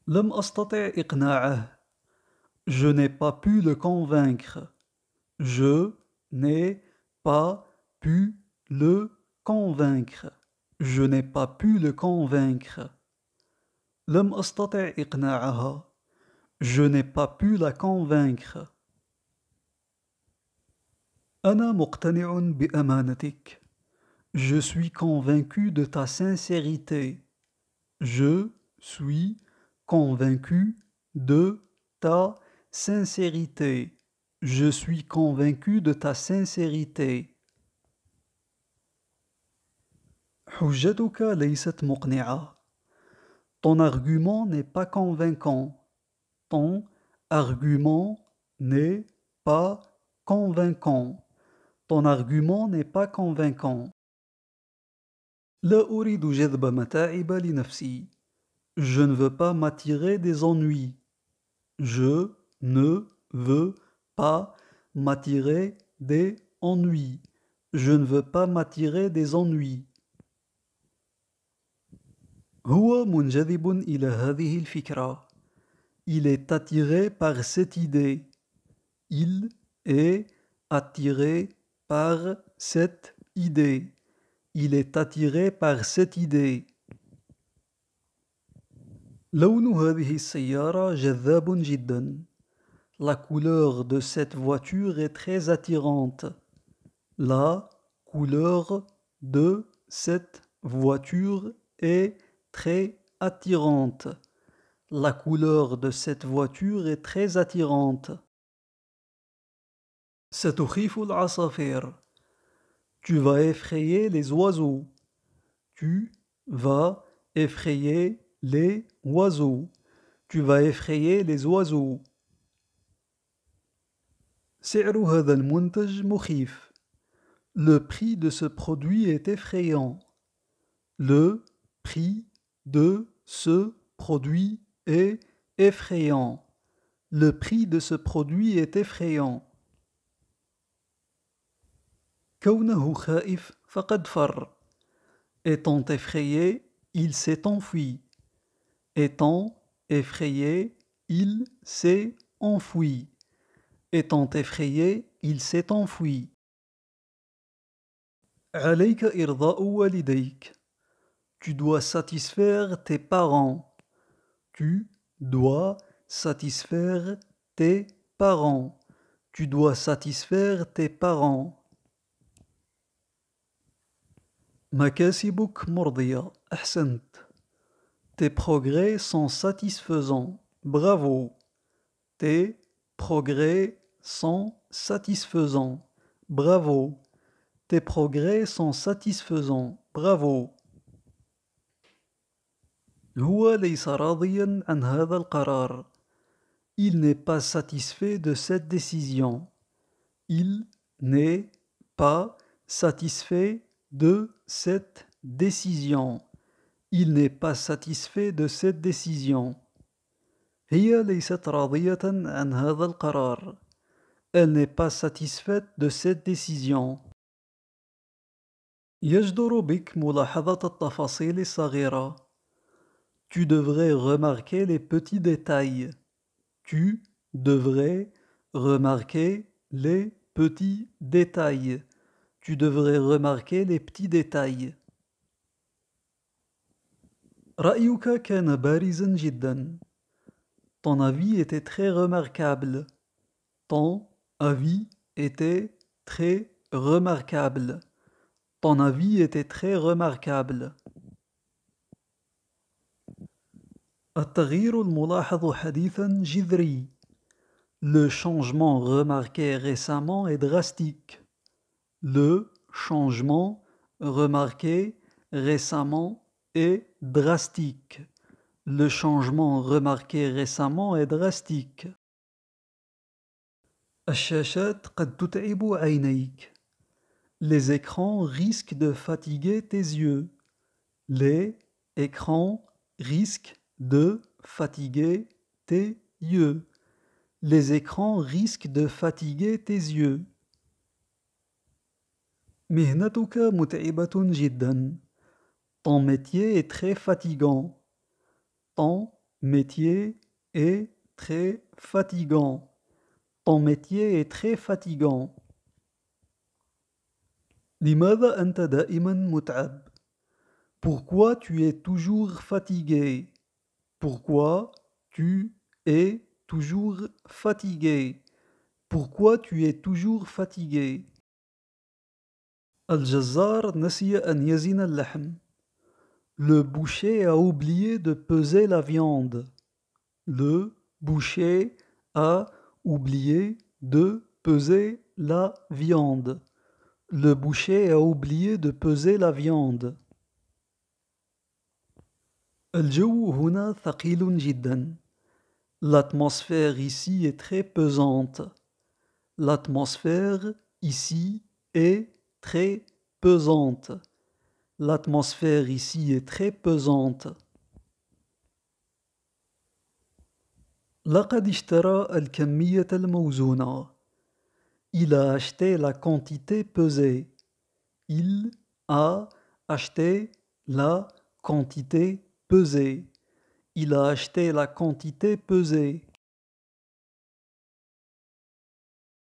لم أستطع إقناعه. Je n'ai pas pu le convaincre. Je n'ai pas pu le convaincre. Je n'ai pas pu le convaincre. لم أستطع إقناعها. Je n'ai pas pu la convaincre. أنا مقتنع بأمانتك. Je suis convaincu de ta sincérité. Je suis convaincu de ta sincérité. Je suis convaincu de ta sincérité. حجتك ليست مقنعة. Ton argument n'est pas convaincant. Ton argument n'est pas convaincant. Ton argument n'est pas convaincant. لا أريد جذب متاعب لنفسي. Je ne veux pas m'attirer des ennuis. Je ne veux pas m'attirer des ennuis. Je ne veux pas m'attirer des ennuis. هو منجذب إلى هذه الفكرة. Il est attiré par cette idée. Il est attiré par cette idée. Il est attiré par cette idée. لون هذه السيارة جذاب جدا. La couleur de cette voiture est très attirante. La couleur de cette voiture est très attirante. La couleur de cette voiture est très attirante. ستخيف العصافير. Tu vas effrayer les oiseaux. Tu vas effrayer les oiseaux. Tu vas effrayer les oiseaux. سعر هذا المنتج مخيف. Le prix de ce produit est effrayant. Le prix de ce produit est effrayant. Le prix de ce produit est effrayant. كونه خائف فقد فر. Étant effrayé, il s'est enfui. Étant effrayé, il s'est enfui. Étant effrayé, il s'est enfui. عليك إرضاء والديك. Tu dois satisfaire tes parents. Tu dois satisfaire tes parents. Tu dois satisfaire tes parents. مكاسبك مرضية. أحسنت. Tes progrès sont satisfaisants. Bravo. Tes progrès sont satisfaisants. Bravo. Tes progrès sont satisfaisants. Bravo. هو ليس راضيا عن هذا القرار. Il n'est pas satisfait de cette décision. Il n'est pas satisfait de cette décision. Il n'est pas satisfait de cette décision. هي ليست راضية عن هذا القرار. Elle n'est pas satisfaite de cette décision. يجدر بك ملاحظة التفاصيل الصغيرة. Tu devrais remarquer les petits détails. Tu devrais remarquer les petits détails. Tu devrais remarquer les petits détails. رأيك كان بارزا جدا. Ton avis était très remarquable. Ton avis était très remarquable. Ton avis était très remarquable. التغيير الملاحظ حديثا جذري. Le changement remarqué récemment est drastique. Le changement remarqué récemment est drastique. Le changement remarqué récemment est drastique. الشاشات قد تتعب عينيك. Les écrans risquent de fatiguer tes yeux. Les écrans risquent de fatiguer tes yeux. Les écrans risquent de fatiguer tes yeux. مهنتك متعبة جدا. Ton métier est très fatigant. Ton métier est très fatigant. Ton métier est très fatigant. لماذا أنت دائما متعب؟ Pourquoi tu es toujours fatigué? Pourquoi tu es toujours fatigué? Pourquoi tu es toujours fatigué? الجزار نسي أن يزن اللحم. Le boucher a oublié de peser la viande. Le boucher a oublié de peser la viande. Le boucher a oublié de peser la viande. الجو هنا ثقيل جدا. L'atmosphère ici est très pesante. L'atmosphère ici est très pesante. L'atmosphère ici est très pesante. لقد اشترى الكمية الموزونة. Il a acheté la quantité pesée. Il a acheté la quantité pesée. Il a acheté la quantité pesée.